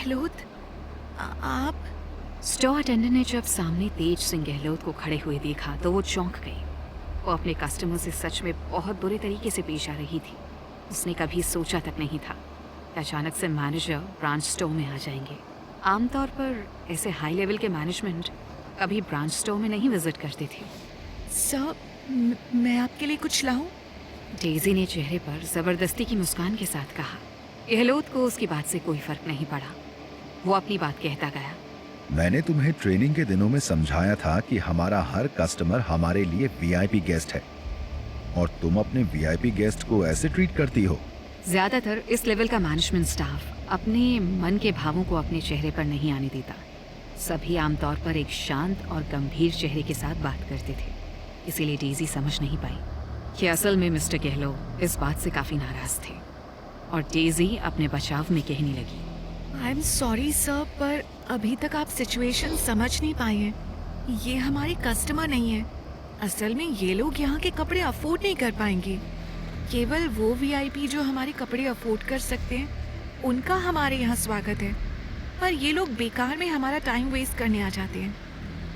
गहलोत, आप? Store attendant ने जब सामने तेज सिंह गहलोत को खड़े हुए देखा तो वो चौंक गई। वो अपने कस्टमर से सच में बहुत बुरे तरीके से पेश आ रही थी। उसने कभी सोचा तक नहीं था कि अचानक से मैनेजर ब्रांच स्टोर में आ जाएंगे। आमतौर पर ऐसे हाई लेवल के मैनेजमेंट कभी ब्रांच स्टोर में नहीं विजिट करते थे। सर, मैं आपके लिए कुछ लाऊं? डेजी ने चेहरे पर जबरदस्ती की मुस्कान के साथ कहा। गहलोत को उसकी बात से कोई फर्क नहीं पड़ा। वो अपनी बात कहता गया। मैंने तुम्हें ट्रेनिंग के दिनों में समझाया था कि हमारा हर कस्टमर हमारे लिए वीआईपी गेस्ट है और तुम अपने वीआईपी गेस्ट को ऐसे ट्रीट करती हो। ज्यादातर इस लेवल का मैनेजमेंट स्टाफ अपने मन के भावों को अपने चेहरे पर नहीं आने देता। सभी आमतौर पर एक शांत और गंभीर चेहरे के साथ बात करते थे। इसीलिए डेजी समझ नहीं पाई कि असल में मिस्टर गहलोत इस बात से काफी नाराज थे और डेजी अपने बचाव में कहने लगी। आई एम सॉरी सर, पर अभी तक आप सिचुएशन समझ नहीं पाए हैं। ये हमारे कस्टमर नहीं है। असल में ये लोग यहाँ के कपड़े अफोर्ड नहीं कर पाएंगे। केवल वो वीआईपी जो हमारे कपड़े अफोर्ड कर सकते हैं, उनका हमारे यहाँ स्वागत है। पर ये लोग बेकार में हमारा टाइम वेस्ट करने आ जाते हैं।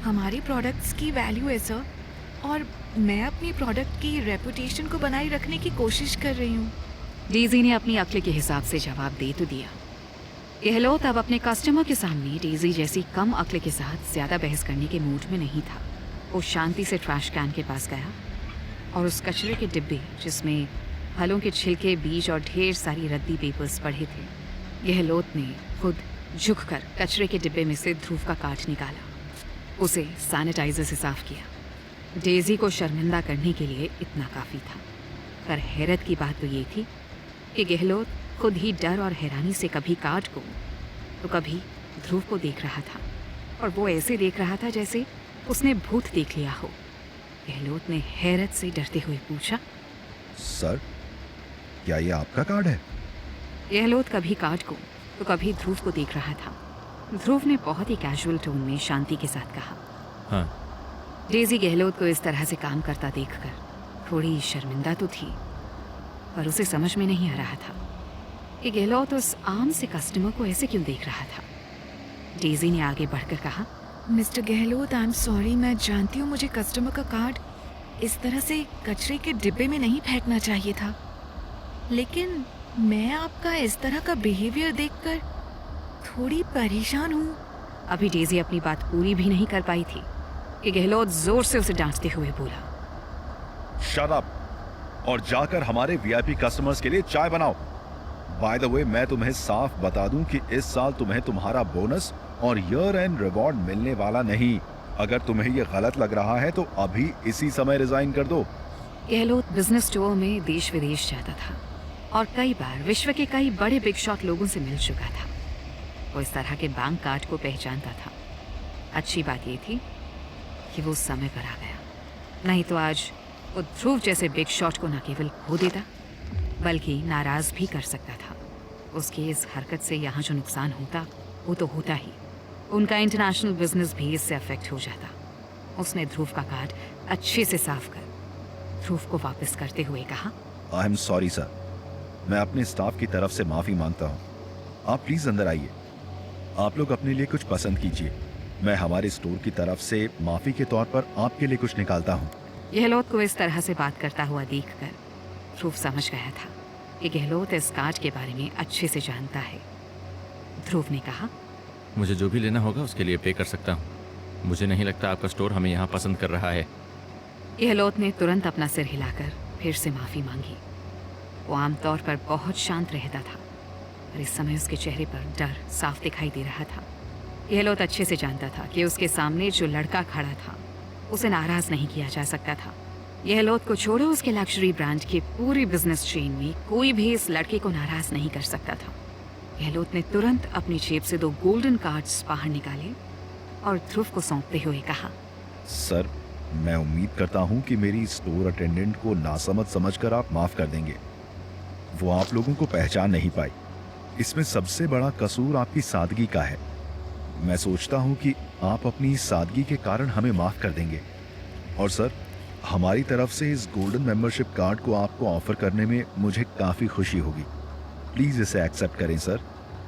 हमारे प्रोडक्ट्स की वैल्यू है सर, और मैं अपनी प्रोडक्ट की रेपुटेशन को बनाए रखने की कोशिश कर रही हूँ। डेजी ने अपनी अक्ल के हिसाब से जवाब दे तो दिया। गहलोत अब अपने कस्टमर के सामने डेजी जैसी कम अक्ल के साथ ज्यादा बहस करने के मूड में नहीं था। वो शांति से ट्रैश कैन के पास गया और उस कचरे के डिब्बे जिसमें फलों के छिलके, बीज और ढेर सारी रद्दी पेपर्स पड़े थे, गहलोत ने खुद झुककर कचरे के डिब्बे में से ध्रुव का कार्ड निकाला। उसे सैनिटाइजर से साफ किया। डेजी को शर्मिंदा करने के लिए इतना काफी था। पर हैरत की बात तो ये थी कि गहलोत खुद ही डर और हैरानी से कभी कार्ड को तो कभी ध्रुव को देख रहा था, और वो ऐसे देख रहा था जैसे उसने भूत देख लिया हो। गहलोत ने हैरत से डरते हुए पूछा, सर, क्या ये आपका कार्ड है? गहलोत कभी कार्ड को तो कभी ध्रुव को देख रहा था। ध्रुव ने बहुत ही कैजुअल टोन में शांति के साथ कहा, हाँ। डेजी गहलोत को इस तरह से काम करता देखकर थोड़ी शर्मिंदा तो थी, पर उसे समझ में नहीं आ रहा था कि गहलोत उस आम से कस्टमर को ऐसे क्यों देख रहा था। डेजी ने आगे बढ़कर कहा, mister Gehlot, I am sorry, मैं जानती हूँ मुझे कस्टमर का कार्ड इस तरह से कचरे के डिब्बे में नहीं फेंकना चाहिए था, लेकिन मैं आपका इस तरह का बिहेवियर देखकर थोड़ी परेशान हूँ। अभी डेजी अपनी बात पूरी भी नहीं कर पाई थी कि गहलोत जोर से उसे डांटते हुए बोला, शट अप और जाकर हमारे वीआईपी कस्टमर्स के लिए चाय बनाओ। बाय द वे, मैं तुम्हें साफ बता दूं कि इस साल तुम्हें तुम्हारा बोनस और ईयर एंड रिवॉर्ड मिलने वाला नहीं। अगर तुम्हें ये गलत लग रहा है तो अभी इसी समय रिजाइन कर दो। गहलोत बिजनेस टूर में देश विदेश जाता था और कई बार विश्व के कई बड़े बिग शॉट लोगों से मिल चुका था। वो इस तरह के बैंक कार्ड को पहचानता था। अच्छी बात ये थी कि वो समय पर आ गया, नहीं तो आज वो ध्रुव जैसे बिग शॉट को न केवल खो देता बल्कि नाराज भी कर सकता था। उसकी इस हरकत से यहाँ जो नुकसान होता वो तो होता ही, उनका इंटरनेशनल बिजनेस भी इससे अफेक्ट हो जाता। उसने ध्रुव का कार्ड अच्छे से साफ कर ध्रुव को वापस करते हुए कहा, आई एम सॉरी सर, मैं अपने स्टाफ की तरफ से माफी मांगता हूँ। आप प्लीज अंदर आइए। आप लोग अपने लिए कुछ पसंद कीजिए। मैं हमारे स्टोर की तरफ से माफी के तौर पर आपके लिए कुछ निकालता हूँ। गहलोत को इस तरह से बात करता हुआ देखकर ध्रुव समझ गया था कि गहलोत इस कार्ड के बारे में अच्छे से जानता है। ध्रुव ने कहा, मुझे जो भी लेना होगा उसके लिए पे कर सकता हूँ। मुझे नहीं लगता आपका स्टोर हमें यहाँ पसंद कर रहा है। गहलोत ने तुरंत अपना सिर हिलाकर फिर से माफी मांगी। वो आमतौर पर बहुत शांत रहता था, पर इस समय उसके चेहरे पर डर साफ दिखाई दे रहा था। गहलोत अच्छे से जानता था कि उसके सामने जो लड़का खड़ा था उसे नाराज नहीं किया जा सकता था। गहलोत को छोड़ो, उसके लग्जरी ब्रांड के पूरी बिजनेस चेन में कोई भी इस लड़के को नाराज नहीं कर सकता था। गहलोत ने तुरंत अपनी जेब से 2 गोल्डन कार्ड्स बाहर निकाले और ध्रुव को सौंपते हुए कहा, सर, मैं उम्मीद करता हूं कि मेरी स्टोर अटेंडेंट को नासमझ समझकर आप माफ कर देंगे। वो आप लोगों को पहचान नहीं पाई। इसमें सबसे बड़ा कसूर आपकी सादगी का है। मैं सोचता हूं कि आप अपनी सादगी के कारण हमें माफ कर देंगे। और सर, हमारी तरफ से इस गोल्डन मेंबरशिप कार्ड को आपको ऑफर करने में मुझे काफी खुशी होगी। प्लीज इसे एक्सेप्ट करें सर।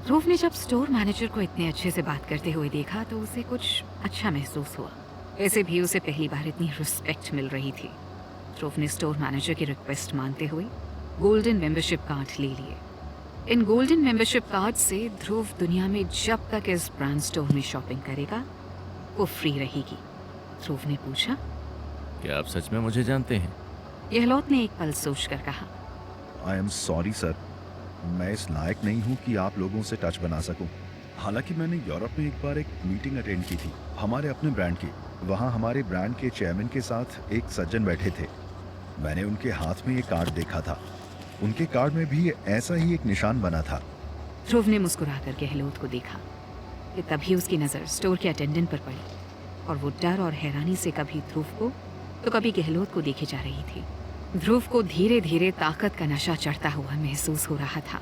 ध्रुव ने जब स्टोर मैनेजर को इतने अच्छे से बात करते हुए देखा तो उसे कुछ अच्छा महसूस हुआ। वैसे भी उसे पहली बार इतनी रिस्पेक्ट मिल रही थी। ध्रुव ने स्टोर मैनेजर की रिक्वेस्ट मानते हुए गोल्डन मेंबरशिप कार्ड ले लिए। इन गोल्डन मेंबरशिप कार्ड से ध्रुव दुनिया में जब तक इस ब्रांड स्टोर में शॉपिंग करेगा वो फ्री रहेगी। ध्रुव ने पूछा, क्या आप सच में मुझे जानते हैं? गहलोत ने एक पल सोचकर कहा, आई एम सॉरी सर, मैं इस लायक नहीं हूँ कि आप लोगों से टच बना सकूं। हालांकि मैंने यूरोप में एक बार एक मीटिंग अटेंड की थी हमारे अपने ब्रांड की। वहाँ हमारे ब्रांड के चेयरमैन के साथ एक सज्जन बैठे थे। मैंने उनके हाथ में ये कार्ड देखा था। उनके कार्ड में भी ऐसा ही एक निशान बना था। ध्रुव ने मुस्कुराकर गहलोत को देखा कि तभी उसकी नज़र स्टोर के अटेंडेंट पर पड़ी और वो डर और हैरानी से कभी ध्रुव को तो कभी गहलोत को देखे जा रही थी। ध्रुव को धीरे धीरे ताकत का नशा चढ़ता हुआ महसूस हो रहा था।